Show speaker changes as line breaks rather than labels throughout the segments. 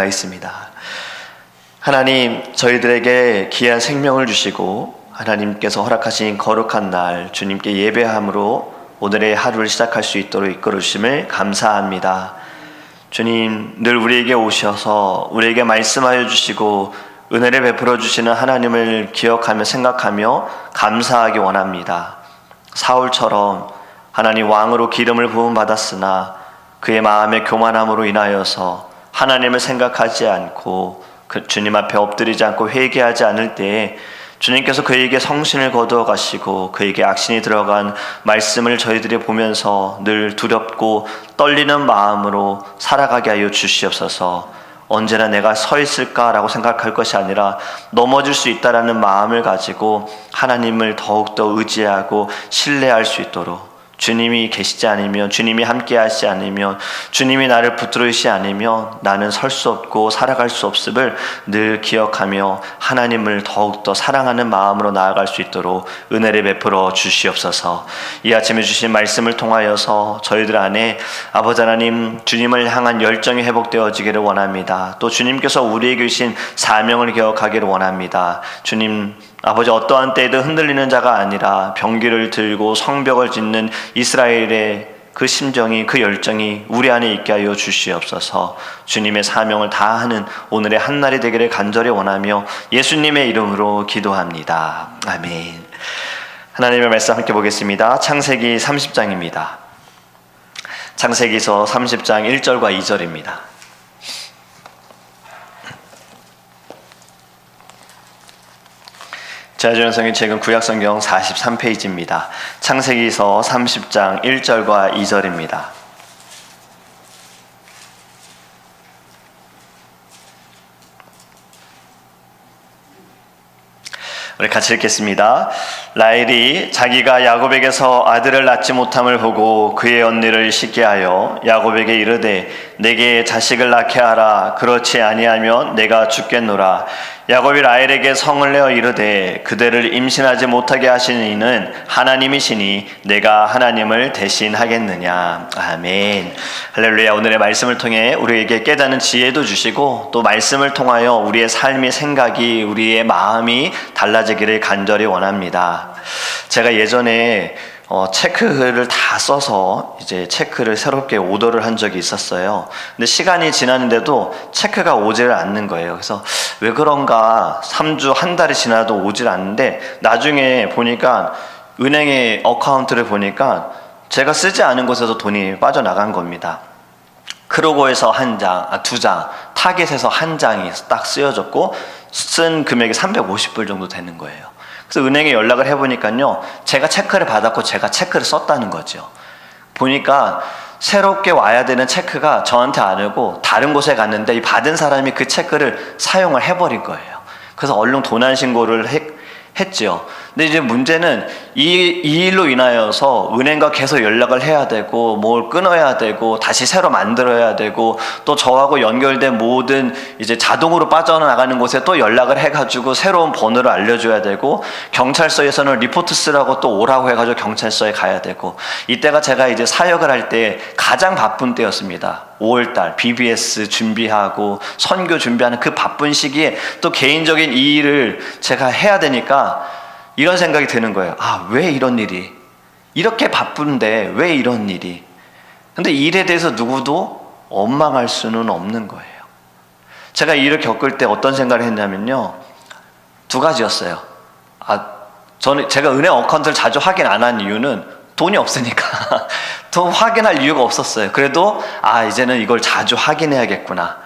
기도하겠습니다. 하나님, 저희들에게 귀한 생명을 주시고 하나님께서 허락하신 거룩한 날 주님께 예배함으로 오늘의 하루를 시작할 수 있도록 이끌어 주심을 감사합니다. 주님, 늘 우리에게 오셔서 우리에게 말씀하여 주시고 은혜를 베풀어 주시는 하나님을 기억하며 생각하며 감사하기 원합니다. 사울처럼 하나님 왕으로 기름을 부음받았으나 그의 마음의 교만함으로 인하여서 하나님을 생각하지 않고 그 주님 앞에 엎드리지 않고 회개하지 않을 때에 주님께서 그에게 성신을 거두어 가시고 그에게 악신이 들어간 말씀을 저희들이 보면서 늘 두렵고 떨리는 마음으로 살아가게 하여 주시옵소서. 언제나 내가 서 있을까라고 생각할 것이 아니라 넘어질 수 있다라는 마음을 가지고 하나님을 더욱더 의지하고 신뢰할 수 있도록, 주님이 계시지 않으면, 주님이 함께 하시지 않으면, 주님이 나를 붙들으시지 않으면 나는 설 수 없고 살아갈 수 없음을 늘 기억하며 하나님을 더욱더 사랑하는 마음으로 나아갈 수 있도록 은혜를 베풀어 주시옵소서. 이 아침에 주신 말씀을 통하여서 저희들 안에 아버지 하나님, 주님을 향한 열정이 회복되어지기를 원합니다. 또 주님께서 우리에게 주신 사명을 기억하기를 원합니다. 주님, 아버지, 어떠한 때에도 흔들리는 자가 아니라 병기를 들고 성벽을 짓는 이스라엘의 그 심정이, 그 열정이 우리 안에 있게 하여 주시옵소서. 주님의 사명을 다하는 오늘의 한날이 되기를 간절히 원하며 예수님의 이름으로 기도합니다. 아멘. 하나님의 말씀 함께 보겠습니다. 창세기 30장입니다. 창세기서 30장 1절과 2절입니다. 제아주연성의 책은 구약성경 43페이지입니다. 창세기서 30장 1절과 2절입니다. 우리 같이 읽겠습니다. 라헬이 자기가 야곱에게서 아들을 낳지 못함을 보고 그의 언니를 쉽게 하여 야곱에게 이르되 내게 자식을 낳게 하라. 그렇지 아니하면 내가 죽겠노라. 야곱이 라헬에게 성을 내어 이르되 그대를 임신하지 못하게 하시는 이는 하나님이시니 내가 하나님을 대신하겠느냐. 아멘. 할렐루야. 오늘의 말씀을 통해 우리에게 깨닫는 지혜도 주시고 또 말씀을 통하여 우리의 삶의 생각이, 우리의 마음이 달라지기를 간절히 원합니다. 제가 예전에 체크를 다 써서 이제 체크를 새롭게 오더를 한 적이 있었어요. 근데 시간이 지났는데도 체크가 오지를 않는 거예요. 그래서 왜 그런가 3주, 한 달이 지나도 오질 않는데 나중에 보니까 은행의 어카운트를 보니까 제가 쓰지 않은 곳에서 돈이 빠져나간 겁니다. 크로고에서 한 장, 두 장, 타겟에서 한 장이 딱 쓰여졌고 쓴 금액이 350불 정도 되는 거예요. 그래서 은행에 연락을 해보니까요, 제가 체크를 받았고 제가 체크를 썼다는 거죠. 보니까 새롭게 와야 되는 체크가 저한테 안 오고 다른 곳에 갔는데 이 받은 사람이 그 체크를 사용을 해버린 거예요. 그래서 얼른 도난 신고를 했죠. 근데 이제 문제는 이 일로 인하여서 은행과 계속 연락을 해야 되고 뭘 끊어야 되고 다시 새로 만들어야 되고 또 저하고 연결된 모든 이제 자동으로 빠져나가는 곳에 또 연락을 해가지고 새로운 번호를 알려줘야 되고 경찰서에서는 리포트 쓰라고 또 오라고 해가지고 경찰서에 가야 되고, 이때가 제가 이제 사역을 할 때 가장 바쁜 때였습니다. 5월달 BBS 준비하고 선교 준비하는 그 바쁜 시기에 또 개인적인 이 일을 제가 해야 되니까 이런 생각이 드는 거예요. 아, 왜 이런 일이? 이렇게 바쁜데 왜 이런 일이? 근데 이 일에 대해서 누구도 원망할 수는 없는 거예요. 제가 이 일을 겪을 때 어떤 생각을 했냐면요, 두 가지였어요. 제가 은행 어카운트를 자주 확인 안 한 이유는 돈이 없으니까 더 확인할 이유가 없었어요. 그래도 이제는 이걸 자주 확인해야겠구나.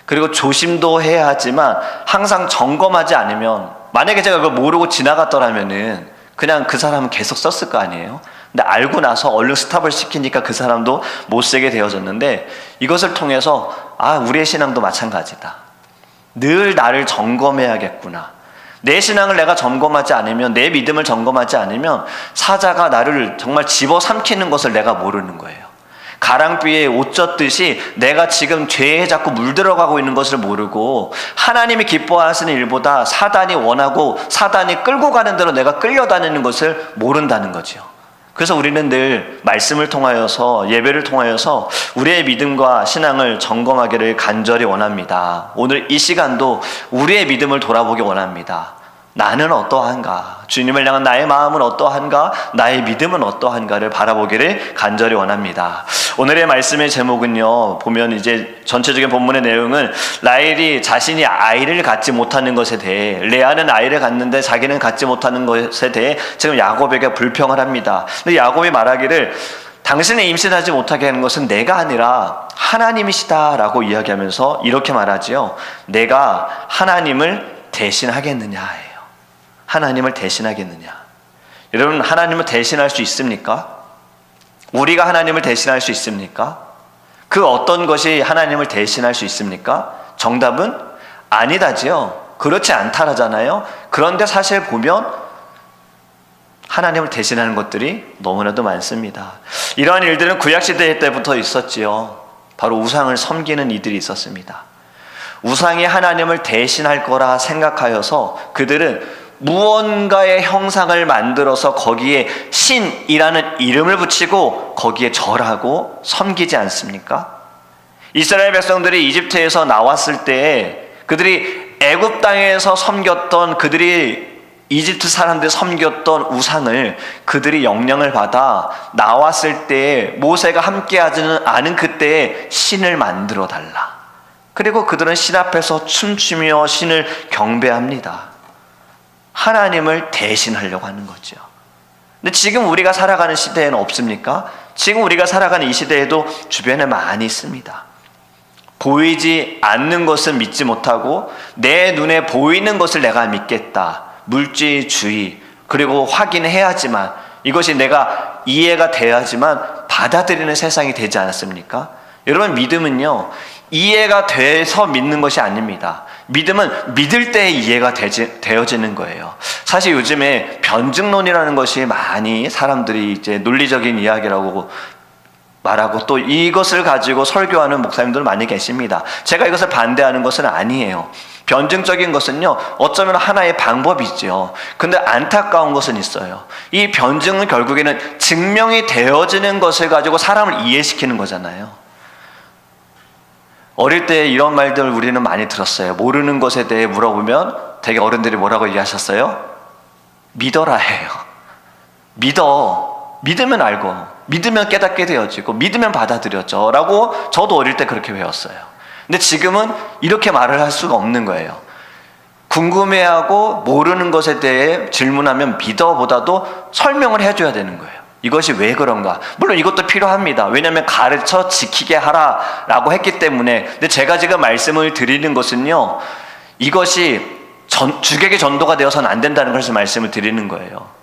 그리고 조심도 해야 하지만 항상 점검하지 않으면, 만약에 제가 그걸 모르고 지나갔더라면은 그냥 그 사람은 계속 썼을 거 아니에요. 근데 알고 나서 얼른 스탑을 시키니까 그 사람도 못 쓰게 되어졌는데, 이것을 통해서 우리의 신앙도 마찬가지다. 늘 나를 점검해야겠구나. 내 신앙을 내가 점검하지 않으면, 내 믿음을 점검하지 않으면 사자가 나를 정말 집어삼키는 것을 내가 모르는 거예요. 가랑비에 옷 젖듯이 내가 지금 죄에 자꾸 물들어가고 있는 것을 모르고 하나님이 기뻐하시는 일보다 사단이 원하고 사단이 끌고 가는 대로 내가 끌려다니는 것을 모른다는 거죠. 그래서 우리는 늘 말씀을 통하여서, 예배를 통하여서 우리의 믿음과 신앙을 점검하기를 간절히 원합니다. 오늘 이 시간도 우리의 믿음을 돌아보기 원합니다. 나는 어떠한가? 주님을 향한 나의 마음은 어떠한가? 나의 믿음은 어떠한가를 바라보기를 간절히 원합니다. 오늘의 말씀의 제목은요, 보면 이제 전체적인 본문의 내용은 라헬이 자신이 아이를 갖지 못하는 것에 대해, 레아는 아이를 갖는데 자기는 갖지 못하는 것에 대해 지금 야곱에게 불평을 합니다. 근데 야곱이 말하기를 당신이 임신하지 못하게 하는 것은 내가 아니라 하나님이시다라고 이야기하면서 이렇게 말하지요. 내가 하나님을 대신하겠느냐. 하나님을 대신하겠느냐? 여러분, 하나님을 대신할 수 있습니까? 우리가 하나님을 대신할 수 있습니까? 그 어떤 것이 하나님을 대신할 수 있습니까? 정답은 아니다지요. 그렇지 않다라잖아요. 그런데 사실 보면 하나님을 대신하는 것들이 너무나도 많습니다. 이러한 일들은 구약시대 때부터 있었지요. 바로 우상을 섬기는 이들이 있었습니다. 우상이 하나님을 대신할 거라 생각하여서 그들은 무언가의 형상을 만들어서 거기에 신이라는 이름을 붙이고 거기에 절하고 섬기지 않습니까? 이스라엘 백성들이 이집트에서 나왔을 때 그들이 애굽 땅에서 섬겼던, 그들이 이집트 사람들이 섬겼던 우상을 그들이 영향을 받아 나왔을 때 모세가 함께하지는 않은 그때에 신을 만들어 달라. 그리고 그들은 신 앞에서 춤추며 신을 경배합니다. 하나님을 대신하려고 하는 거죠. 근데 지금 우리가 살아가는 시대에는 없습니까? 지금 우리가 살아가는 이 시대에도 주변에 많이 있습니다. 보이지 않는 것은 믿지 못하고 내 눈에 보이는 것을 내가 믿겠다. 물질주의, 그리고 확인해야지만, 이것이 내가 이해가 돼야지만 받아들이는 세상이 되지 않았습니까? 여러분, 믿음은요, 이해가 돼서 믿는 것이 아닙니다. 믿음은 믿을 때 이해가 되어지는 거예요. 사실 요즘에 변증론이라는 것이 많이 사람들이 이제 논리적인 이야기라고 말하고 또 이것을 가지고 설교하는 목사님들 많이 계십니다. 제가 이것을 반대하는 것은 아니에요. 변증적인 것은요, 어쩌면 하나의 방법이죠. 근데 안타까운 것은 있어요. 이 변증은 결국에는 증명이 되어지는 것을 가지고 사람을 이해시키는 거잖아요. 어릴 때 이런 말들 우리는 많이 들었어요. 모르는 것에 대해 물어보면 되게 어른들이 뭐라고 얘기하셨어요? 믿어라 해요. 믿으면 알고, 믿으면 깨닫게 되어지고, 믿으면 받아들여져 라고 저도 어릴 때 그렇게 배웠어요. 근데 지금은 이렇게 말을 할 수가 없는 거예요. 궁금해하고 모르는 것에 대해 질문하면 믿어보다도 설명을 해줘야 되는 거예요. 이것이 왜 그런가? 물론 이것도 필요합니다. 왜냐하면 가르쳐 지키게 하라라고 했기 때문에. 근데 제가 지금 말씀을 드리는 것은요, 이것이 주객의 전도가 되어서는 안 된다는 것을 말씀을 드리는 거예요.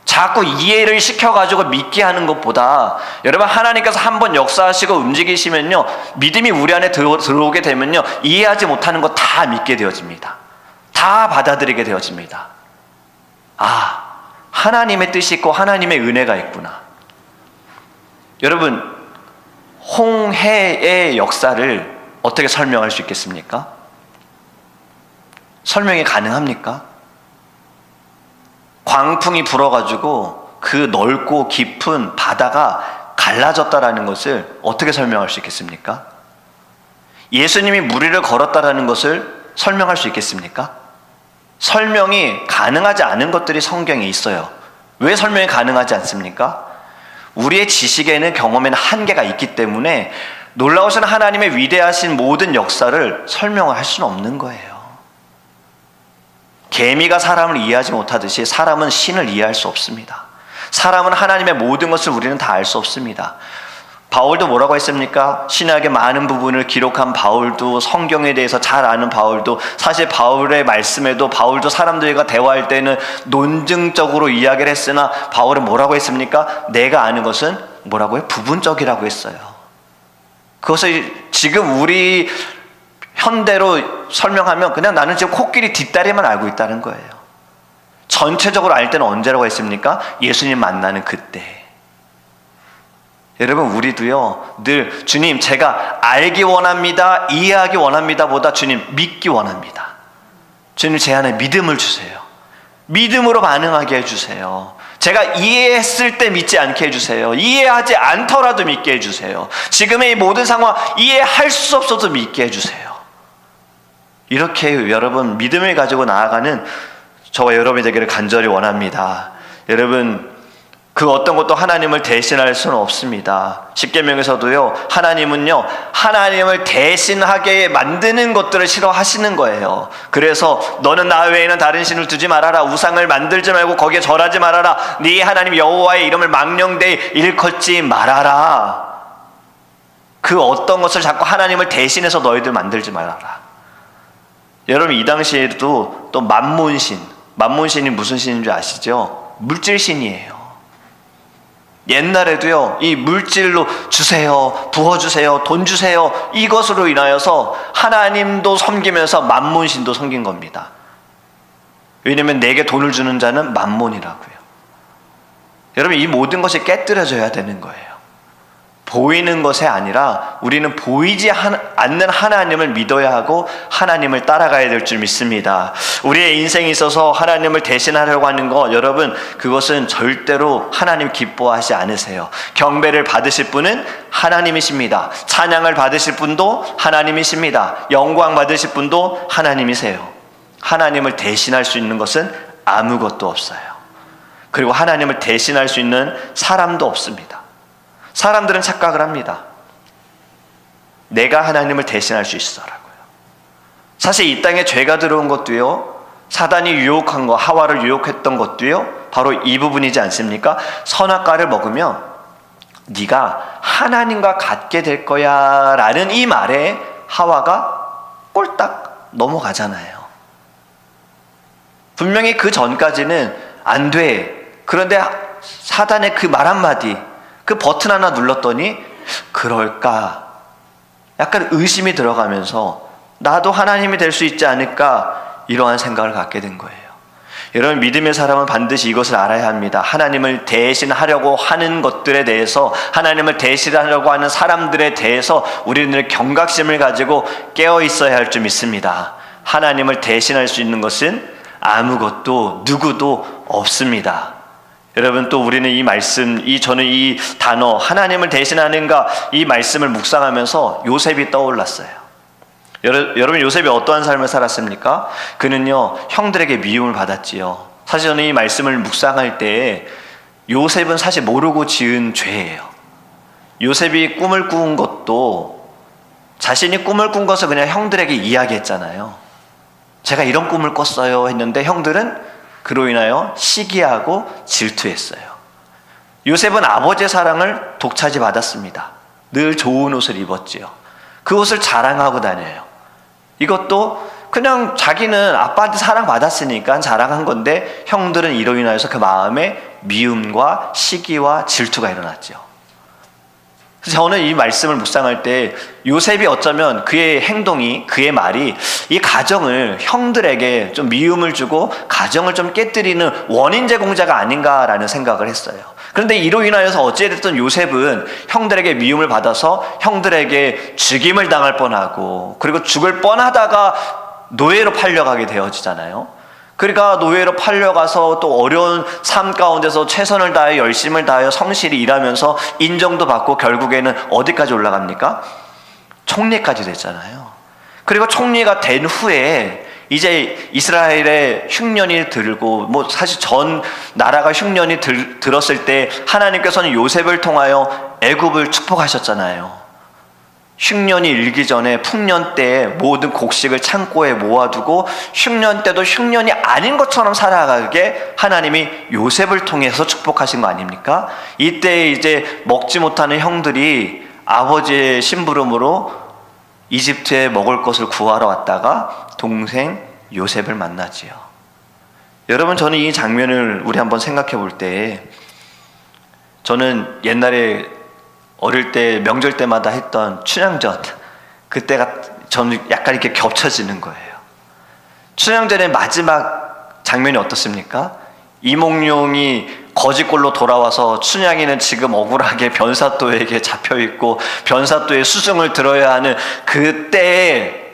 자꾸 이해를 시켜가지고 믿게 하는 것보다, 여러분, 하나님께서 한번 역사하시고 움직이시면요, 믿음이 우리 안에 들어오게 되면요, 이해하지 못하는 거 다 믿게 되어집니다. 다 받아들이게 되어집니다. 아, 하나님의 뜻이 있고 하나님의 은혜가 있구나. 여러분, 홍해의 역사를 어떻게 설명할 수 있겠습니까? 설명이 가능합니까? 광풍이 불어가지고 그 넓고 깊은 바다가 갈라졌다라는 것을 어떻게 설명할 수 있겠습니까? 예수님이 물 위를 걸었다라는 것을 설명할 수 있겠습니까? 설명이 가능하지 않은 것들이 성경에 있어요. 왜 설명이 가능하지 않습니까? 우리의 지식에는, 경험에는 한계가 있기 때문에 놀라우신 하나님의 위대하신 모든 역사를 설명을 할 수는 없는 거예요. 개미가 사람을 이해하지 못하듯이 사람은 신을 이해할 수 없습니다. 사람은 하나님의 모든 것을 우리는 다 알 수 없습니다. 바울도 뭐라고 했습니까? 신약의 많은 부분을 기록한 바울도, 성경에 대해서 잘 아는 바울도, 사실 바울의 말씀에도 바울도 사람들과 대화할 때는 논증적으로 이야기를 했으나 바울은 뭐라고 했습니까? 내가 아는 것은 뭐라고 해요? 부분적이라고 했어요. 그것을 지금 우리 현대로 설명하면 그냥 나는 지금 코끼리 뒷다리만 알고 있다는 거예요. 전체적으로 알 때는 언제라고 했습니까? 예수님 만나는 그때. 여러분, 우리도요, 늘 주님, 제가 알기 원합니다, 이해하기 원합니다 보다 주님, 믿기 원합니다. 주님, 제 안에 믿음을 주세요. 믿음으로 반응하게 해주세요. 제가 이해했을 때 믿지 않게 해주세요. 이해하지 않더라도 믿게 해주세요. 지금의 이 모든 상황 이해할 수 없어도 믿게 해주세요. 이렇게 여러분 믿음을 가지고 나아가는 저와 여러분이 되기를 간절히 원합니다. 여러분 그 어떤 것도 하나님을 대신할 수는 없습니다. 십계명에서도요, 하나님은요, 하나님을 대신하게 만드는 것들을 싫어하시는 거예요. 그래서 너는 나 외에는 다른 신을 두지 말아라. 우상을 만들지 말고 거기에 절하지 말아라. 네 하나님 여호와의 이름을 망령되이 일컫지 말아라. 그 어떤 것을 자꾸 하나님을 대신해서 너희들 만들지 말아라. 여러분 이 당시에도 또 만몬신이 무슨 신인 줄 아시죠? 물질신이에요. 옛날에도요, 이 물질로 주세요, 부어주세요, 돈 주세요, 이것으로 인하여서 하나님도 섬기면서 만몬신도 섬긴 겁니다. 왜냐하면 내게 돈을 주는 자는 만몬이라고요. 여러분 이 모든 것이 깨뜨려져야 되는 거예요. 보이는 것이 아니라 우리는 보이지 않는 하나님을 믿어야 하고 하나님을 따라가야 될 줄 믿습니다. 우리의 인생에 있어서 하나님을 대신하려고 하는 것, 여러분 그것은 절대로 하나님 기뻐하지 않으세요. 경배를 받으실 분은 하나님이십니다. 찬양을 받으실 분도 하나님이십니다. 영광 받으실 분도 하나님이세요. 하나님을 대신할 수 있는 것은 아무것도 없어요. 그리고 하나님을 대신할 수 있는 사람도 없습니다. 사람들은 착각을 합니다. 내가 하나님을 대신할 수 있어라고요. 사실 이 땅에 죄가 들어온 것도요, 사단이 유혹한 거, 하와를 유혹했던 것도요, 바로 이 부분이지 않습니까? 선악과를 먹으면 네가 하나님과 같게 될 거야 라는 이 말에 하와가 꼴딱 넘어가잖아요. 분명히 그 전까지는 안 돼. 그런데 사단의 그 말 한마디, 그 버튼 하나 눌렀더니 그럴까? 약간 의심이 들어가면서 나도 하나님이 될 수 있지 않을까? 이러한 생각을 갖게 된 거예요. 여러분 믿음의 사람은 반드시 이것을 알아야 합니다. 하나님을 대신하려고 하는 것들에 대해서, 하나님을 대신하려고 하는 사람들에 대해서 우리는 경각심을 가지고 깨어 있어야 할 줄 믿습니다. 하나님을 대신할 수 있는 것은 아무것도 누구도 없습니다. 여러분 또 우리는 이 말씀, 저는 이 단어 하나님을 대신하는가, 이 말씀을 묵상하면서 요셉이 떠올랐어요. 여러분 요셉이 어떠한 삶을 살았습니까? 그는요 형들에게 미움을 받았지요. 사실 저는 이 말씀을 묵상할 때 요셉은 사실 모르고 지은 죄예요. 요셉이 꿈을 꾸은 것도 자신이 꿈을 꾼 것을 그냥 형들에게 이야기했잖아요. 제가 이런 꿈을 꿨어요 했는데 형들은 그로 인하여 시기하고 질투했어요. 요셉은 아버지의 사랑을 독차지 받았습니다. 늘 좋은 옷을 입었지요. 그 옷을 자랑하고 다녀요. 이것도 그냥 자기는 아빠한테 사랑받았으니까 자랑한 건데 형들은 이로 인하여서 그 마음에 미움과 시기와 질투가 일어났죠. 그래서 저는 이 말씀을 묵상할 때 요셉이 어쩌면 그의 행동이, 그의 말이 이 가정을, 형들에게 좀 미움을 주고 가정을 좀 깨뜨리는 원인 제공자가 아닌가라는 생각을 했어요. 그런데 이로 인하여서 어찌됐든 요셉은 형들에게 미움을 받아서 형들에게 죽임을 당할 뻔하고, 그리고 죽을 뻔하다가 노예로 팔려가게 되어지잖아요. 그러니까 노예로 팔려가서 또 어려운 삶 가운데서 최선을 다해 열심을 다하여 성실히 일하면서 인정도 받고 결국에는 어디까지 올라갑니까? 총리까지 됐잖아요. 그리고 총리가 된 후에 이제 이스라엘의 흉년이 들고, 사실 전 나라가 흉년이 들었을 때 하나님께서는 요셉을 통하여 애굽을 축복하셨잖아요. 흉년이 일기 전에 풍년 때에 모든 곡식을 창고에 모아두고 흉년 때도 흉년이 아닌 것처럼 살아가게 하나님이 요셉을 통해서 축복하신 거 아닙니까? 이때 이제 먹지 못하는 형들이 아버지의 심부름으로 이집트에 먹을 것을 구하러 왔다가 동생 요셉을 만나지요. 여러분 저는 이 장면을 우리 한번 생각해 볼 때, 저는 옛날에 어릴 때 명절 때마다 했던 춘향전, 그때가 저는 약간 이렇게 겹쳐지는 거예요. 춘향전의 마지막 장면이 어떻습니까? 이몽룡이 거지꼴로 돌아와서 춘향이는 지금 억울하게 변사또에게 잡혀있고 변사또의 수중을 들어야 하는 그때에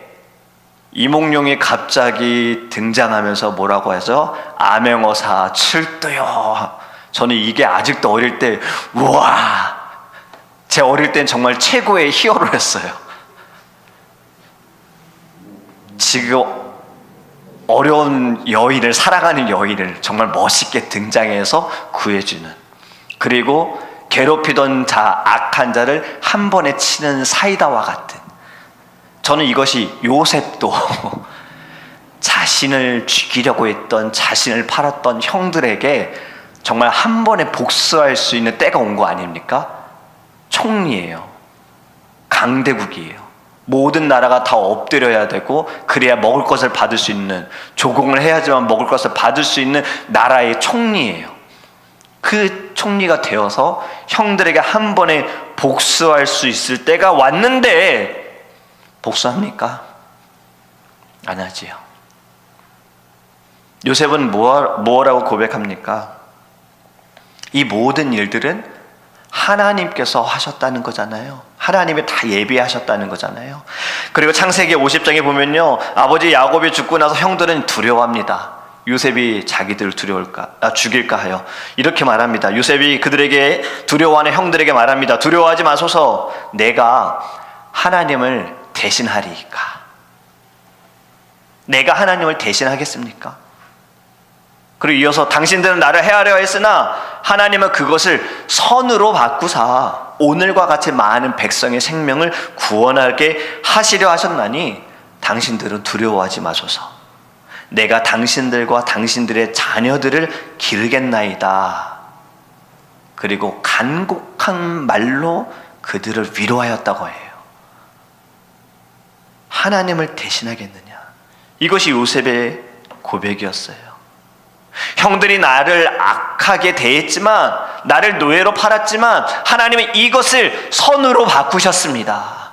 이몽룡이 갑자기 등장하면서 뭐라고 하죠? 암행어사 출두요. 저는 이게 아직도 어릴 때, 우와! 제 어릴 땐 정말 최고의 히어로였어요. 지금 어려운 여인을, 사랑하는 여인을 정말 멋있게 등장해서 구해주는, 그리고 괴롭히던 자, 악한 자를 한 번에 치는 사이다와 같은, 저는 이것이 요셉도 자신을 죽이려고 했던, 자신을 팔았던 형들에게 정말 한 번에 복수할 수 있는 때가 온 거 아닙니까? 총리예요. 강대국이에요. 모든 나라가 다 엎드려야 되고 그래야 먹을 것을 받을 수 있는, 조공을 해야지만 먹을 것을 받을 수 있는 나라의 총리예요. 그 총리가 되어서 형들에게 한 번에 복수할 수 있을 때가 왔는데 복수합니까? 안 하지요. 요셉은 뭐라고 고백합니까? 이 모든 일들은 하나님께서 하셨다는 거잖아요. 하나님이 다 예비하셨다는 거잖아요. 그리고 창세기 50장에 보면요, 아버지 야곱이 죽고 나서 형들은 두려워합니다. 요셉이 자기들을 죽일까 하여 이렇게 말합니다. 요셉이 그들에게, 두려워하는 형들에게 말합니다. 두려워하지 마소서, 내가 하나님을 대신하리이까. 내가 하나님을 대신하겠습니까? 그리고 이어서 당신들은 나를 해하려 했으나 하나님은 그것을 선으로 바꾸사 오늘과 같이 많은 백성의 생명을 구원하게 하시려 하셨나니 당신들은 두려워하지 마소서. 내가 당신들과 당신들의 자녀들을 기르겠나이다. 그리고 간곡한 말로 그들을 위로하였다고 해요. 하나님을 대신하겠느냐, 이것이 요셉의 고백이었어요. 형들이 나를 악하게 대했지만, 나를 노예로 팔았지만 하나님은 이것을 선으로 바꾸셨습니다.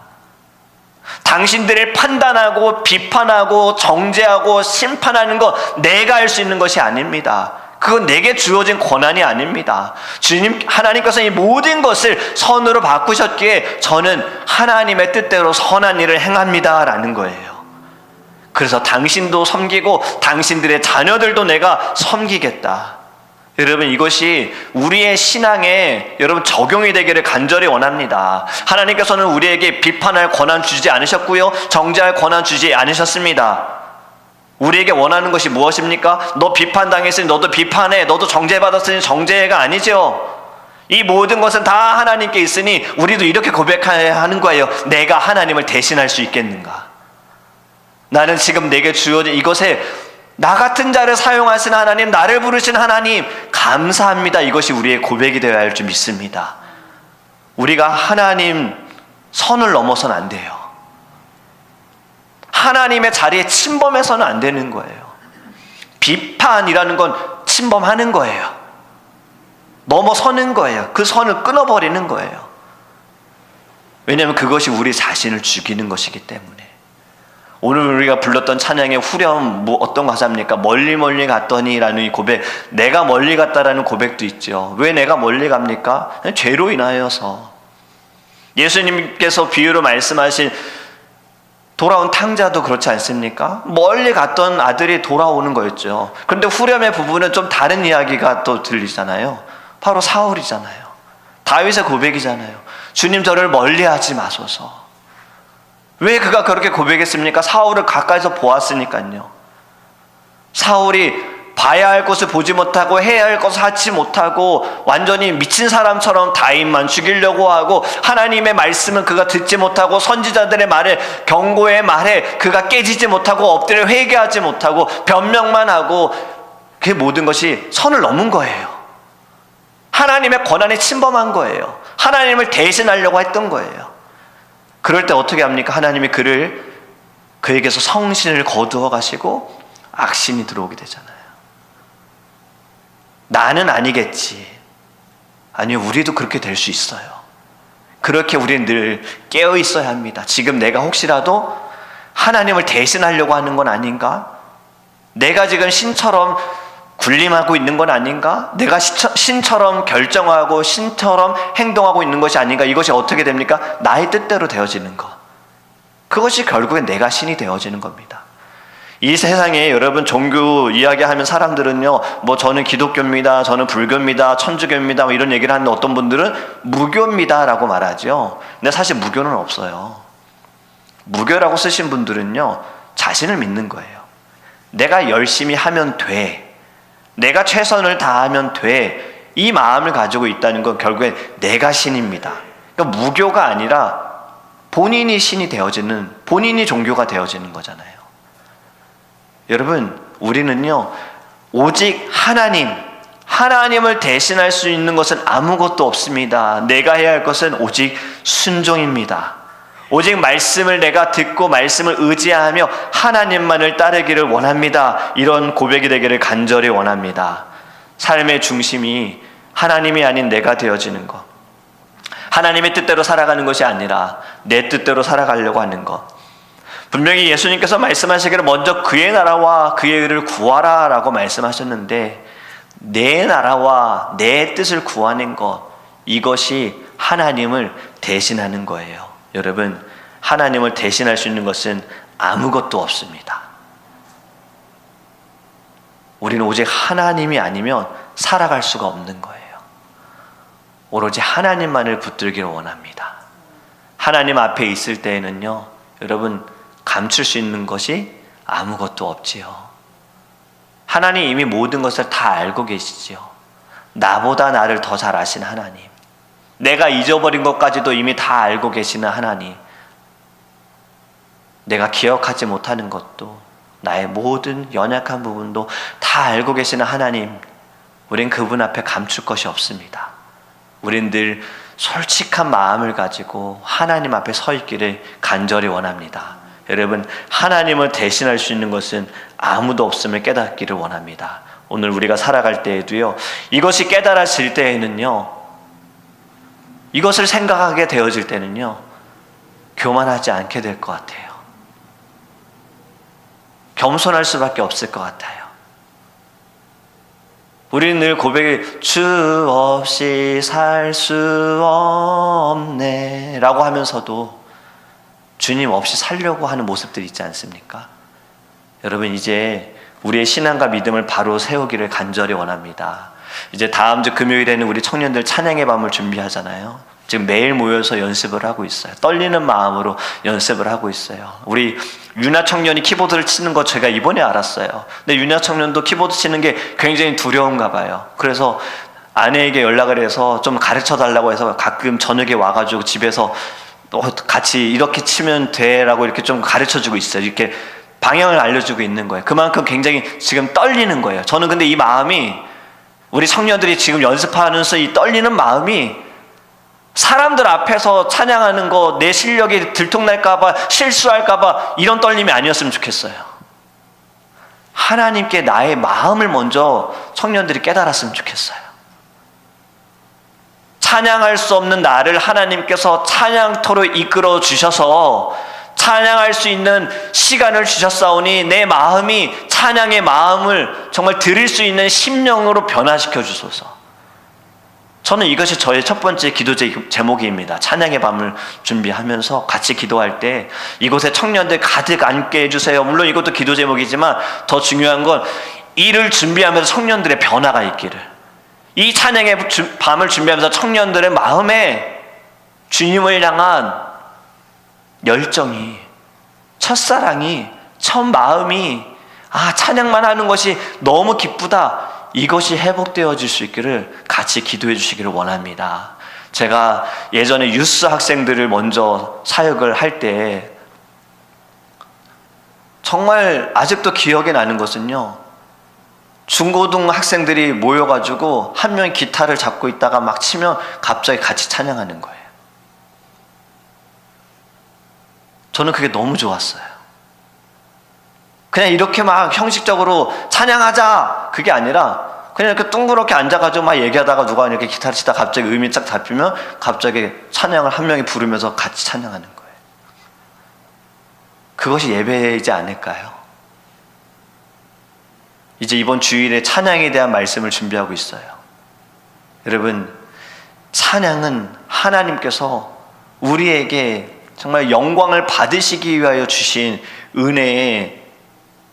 당신들을 판단하고 비판하고 정죄하고 심판하는 것 내가 할 수 있는 것이 아닙니다. 그건 내게 주어진 권한이 아닙니다. 주님 하나님께서 이 모든 것을 선으로 바꾸셨기에 저는 하나님의 뜻대로 선한 일을 행합니다 라는 거예요. 그래서 당신도 섬기고 당신들의 자녀들도 내가 섬기겠다. 여러분, 이것이 우리의 신앙에 여러분 적용이 되기를 간절히 원합니다. 하나님께서는 우리에게 비판할 권한 주지 않으셨고요, 정죄할 권한 주지 않으셨습니다. 우리에게 원하는 것이 무엇입니까? 너 비판당했으니 너도 비판해, 너도 정죄받았으니 정죄가 아니죠. 이 모든 것은 다 하나님께 있으니 우리도 이렇게 고백해야 하는 거예요. 내가 하나님을 대신할 수 있겠는가? 나는 지금 내게 주어진 이것에 나 같은 자를 사용하신 하나님, 나를 부르신 하나님 감사합니다. 이것이 우리의 고백이 되어야 할 줄 믿습니다. 우리가 하나님 선을 넘어서는 안 돼요. 하나님의 자리에 침범해서는 안 되는 거예요. 비판이라는 건 침범하는 거예요. 넘어서는 거예요. 그 선을 끊어버리는 거예요. 왜냐하면 그것이 우리 자신을 죽이는 것이기 때문에. 오늘 우리가 불렀던 찬양의 후렴, 어떤 가사입니까? 멀리 멀리 갔더니 라는 이 고백, 내가 멀리 갔다라는 고백도 있죠. 왜 내가 멀리 갑니까? 죄로 인하여서. 예수님께서 비유로 말씀하신 돌아온 탕자도 그렇지 않습니까? 멀리 갔던 아들이 돌아오는 거였죠. 그런데 후렴의 부분은 좀 다른 이야기가 또 들리잖아요. 바로 사울이잖아요. 다윗의 고백이잖아요. 주님, 저를 멀리하지 마소서. 왜 그가 그렇게 고백했습니까? 사울을 가까이서 보았으니까요. 사울이 봐야 할 것을 보지 못하고 해야 할 것을 하지 못하고 완전히 미친 사람처럼 다윗만 죽이려고 하고, 하나님의 말씀은 그가 듣지 못하고 선지자들의 말에, 경고의 말에 그가 깨지지 못하고 엎드려 회개하지 못하고 변명만 하고, 그 모든 것이 선을 넘은 거예요. 하나님의 권한에 침범한 거예요. 하나님을 대신하려고 했던 거예요. 그럴 때 어떻게 합니까? 하나님이 그에게서 성신을 거두어 가시고 악신이 들어오게 되잖아요. 나는 아니겠지. 아니요, 우리도 그렇게 될 수 있어요. 그렇게 우리는 늘 깨어 있어야 합니다. 지금 내가 혹시라도 하나님을 대신하려고 하는 건 아닌가? 내가 지금 신처럼 군림하고 있는 건 아닌가? 내가 신처럼 결정하고 신처럼 행동하고 있는 것이 아닌가? 이것이 어떻게 됩니까? 나의 뜻대로 되어지는 것. 그것이 결국엔 내가 신이 되어지는 겁니다. 이 세상에 여러분 종교 이야기하면 사람들은요, 뭐 저는 기독교입니다, 저는 불교입니다, 천주교입니다, 뭐 이런 얘기를 하는데 어떤 분들은 무교입니다 라고 말하죠. 근데 사실 무교는 없어요. 무교라고 쓰신 분들은요, 자신을 믿는 거예요. 내가 열심히 하면 돼, 내가 최선을 다하면 돼, 이 마음을 가지고 있다는 건 결국엔 내가 신입니다. 그러니까 무교가 아니라 본인이 신이 되어지는, 본인이 종교가 되어지는 거잖아요. 여러분, 우리는요, 오직 하나님을 대신할 수 있는 것은 아무것도 없습니다. 내가 해야 할 것은 오직 순종입니다. 오직 말씀을 내가 듣고 말씀을 의지하며 하나님만을 따르기를 원합니다. 이런 고백이 되기를 간절히 원합니다. 삶의 중심이 하나님이 아닌 내가 되어지는 것, 하나님의 뜻대로 살아가는 것이 아니라 내 뜻대로 살아가려고 하는 것. 분명히 예수님께서 말씀하시기를 먼저 그의 나라와 그의 의를 구하라 라고 말씀하셨는데, 내 나라와 내 뜻을 구하는 것, 이것이 하나님을 대신하는 거예요. 여러분, 하나님을 대신할 수 있는 것은 아무것도 없습니다. 우리는 오직 하나님이 아니면 살아갈 수가 없는 거예요. 오로지 하나님만을 붙들기를 원합니다. 하나님 앞에 있을 때에는요, 여러분, 감출 수 있는 것이 아무것도 없지요. 하나님 이미 모든 것을 다 알고 계시지요. 나보다 나를 더 잘 아신 하나님, 내가 잊어버린 것까지도 이미 다 알고 계시는 하나님, 내가 기억하지 못하는 것도, 나의 모든 연약한 부분도 다 알고 계시는 하나님, 우린 그분 앞에 감출 것이 없습니다. 우린 늘 솔직한 마음을 가지고 하나님 앞에 서 있기를 간절히 원합니다. 여러분, 하나님을 대신할 수 있는 것은 아무도 없음을 깨닫기를 원합니다. 오늘 우리가 살아갈 때에도요, 이것이 깨달아질 때에는요, 이것을 생각하게 되어질 때는요, 교만하지 않게 될 것 같아요. 겸손할 수밖에 없을 것 같아요. 우리는 늘 고백을 주 없이 살 수 없네 라고 하면서도 주님 없이 살려고 하는 모습들이 있지 않습니까? 여러분, 이제 우리의 신앙과 믿음을 바로 세우기를 간절히 원합니다. 이제 다음 주 금요일에는 우리 청년들 찬양의 밤을 준비하잖아요. 지금 매일 모여서 연습을 하고 있어요. 떨리는 마음으로 연습을 하고 있어요. 우리 유나 청년이 키보드를 치는 거 제가 이번에 알았어요. 근데 유나 청년도 키보드 치는 게 굉장히 두려운가 봐요. 그래서 아내에게 연락을 해서 좀 가르쳐 달라고 해서 가끔 저녁에 와가지고 집에서 같이 이렇게 치면 돼 라고 이렇게 좀 가르쳐 주고 있어요. 이렇게 방향을 알려주고 있는 거예요. 그만큼 굉장히 지금 떨리는 거예요. 저는 근데 이 마음이, 우리 청년들이 지금 연습하면서 이 떨리는 마음이 사람들 앞에서 찬양하는 거 내 실력이 들통날까봐, 실수할까봐 이런 떨림이 아니었으면 좋겠어요. 하나님께 나의 마음을 먼저 청년들이 깨달았으면 좋겠어요. 찬양할 수 없는 나를 하나님께서 찬양토로 이끌어 주셔서 찬양할 수 있는 시간을 주셨사오니 내 마음이 찬양의 마음을 정말 드릴 수 있는 심령으로 변화시켜 주소서. 저는 이것이 저의 첫 번째 기도 제목입니다. 찬양의 밤을 준비하면서 같이 기도할 때 이곳에 청년들 가득 앉게 해주세요. 물론 이것도 기도 제목이지만 더 중요한 건 이를 준비하면서 청년들의 변화가 있기를, 이 찬양의 밤을 준비하면서 청년들의 마음에 주님을 향한 열정이, 첫사랑이, 첫 마음이, 찬양만 하는 것이 너무 기쁘다, 이것이 회복되어질 수 있기를 같이 기도해 주시기를 원합니다. 제가 예전에 유스 학생들을 먼저 사역을 할 때 정말 아직도 기억에 나는 것은요, 중고등 학생들이 모여가지고 한 명이 기타를 잡고 있다가 막 치면 갑자기 같이 찬양하는 거예요. 저는 그게 너무 좋았어요. 그냥 이렇게 막 형식적으로 찬양하자, 그게 아니라 그냥 이렇게 둥그렇게 앉아가지고 막 얘기하다가 누가 이렇게 기타를 치다가 갑자기 음이 쫙 잡히면 갑자기 찬양을 한 명이 부르면서 같이 찬양하는 거예요. 그것이 예배이지 않을까요? 이제 이번 주일에 찬양에 대한 말씀을 준비하고 있어요. 여러분, 찬양은 하나님께서 우리에게 정말 영광을 받으시기 위하여 주신 은혜의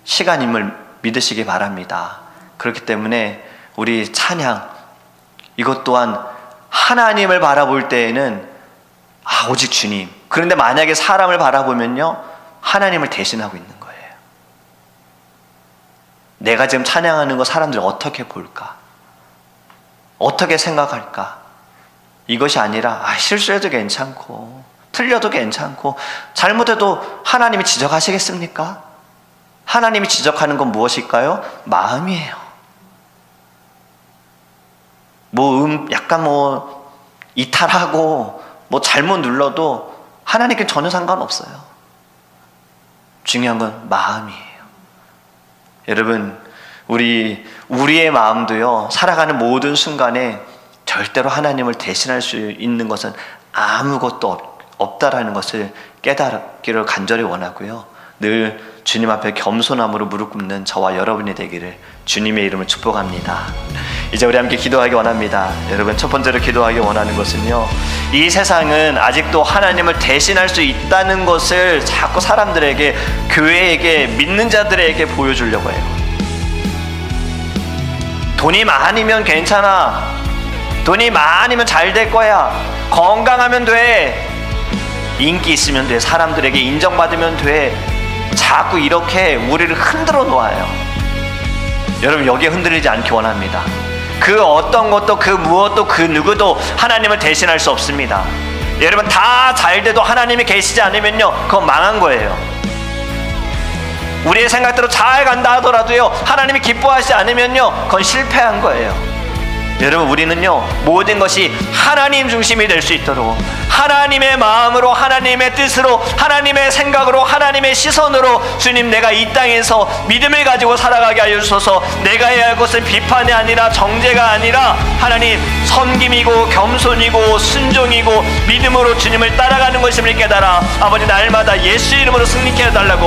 시간임을 믿으시기 바랍니다. 그렇기 때문에 우리 찬양, 이것 또한 하나님을 바라볼 때에는 오직 주님. 그런데 만약에 사람을 바라보면요, 하나님을 대신하고 있는 거예요. 내가 지금 찬양하는 거 사람들이 어떻게 볼까? 어떻게 생각할까? 이것이 아니라 실수해도 괜찮고 틀려도 괜찮고 잘못해도 하나님이 지적하시겠습니까? 하나님이 지적하는 건 무엇일까요? 마음이에요. 약간 이탈하고 잘못 눌러도 하나님께 전혀 상관없어요. 중요한 건 마음이에요. 여러분, 우리의 마음도요, 살아가는 모든 순간에 절대로 하나님을 대신할 수 있는 것은 아무것도 없다라는 것을 깨닫기를 간절히 원하고요. 늘 주님 앞에 겸손함으로 무릎 꿇는 저와 여러분이 되기를 주님의 이름을 축복합니다. 이제 우리 함께 기도하기 원합니다. 여러분, 첫 번째로 기도하기 원하는 것은요, 이 세상은 아직도 하나님을 대신할 수 있다는 것을 자꾸 사람들에게, 교회에게, 믿는 자들에게 보여주려고 해요. 돈이 많으면 괜찮아. 돈이 많으면 잘 될 거야. 건강하면 돼. 인기 있으면 돼. 사람들에게 인정받으면 돼. 자꾸 이렇게 우리를 흔들어 놓아요. 여러분, 여기에 흔들리지 않기 원합니다. 그 어떤 것도, 그 무엇도, 그 누구도 하나님을 대신할 수 없습니다. 여러분, 다 잘 돼도 하나님이 계시지 않으면요, 그건 망한 거예요. 우리의 생각대로 잘 간다 하더라도요, 하나님이 기뻐하시지 않으면요, 그건 실패한 거예요. 여러분, 우리는요, 모든 것이 하나님 중심이 될 수 있도록 하나님의 마음으로, 하나님의 뜻으로, 하나님의 생각으로, 하나님의 시선으로, 주님, 내가 이 땅에서 믿음을 가지고 살아가게 하여 주소서. 내가 해야 할 것은 비판이 아니라 정죄가 아니라 하나님, 섬김이고 겸손이고 순종이고 믿음으로 주님을 따라가는 것임을 깨달아 아버지, 날마다 예수 이름으로 승리케 해달라고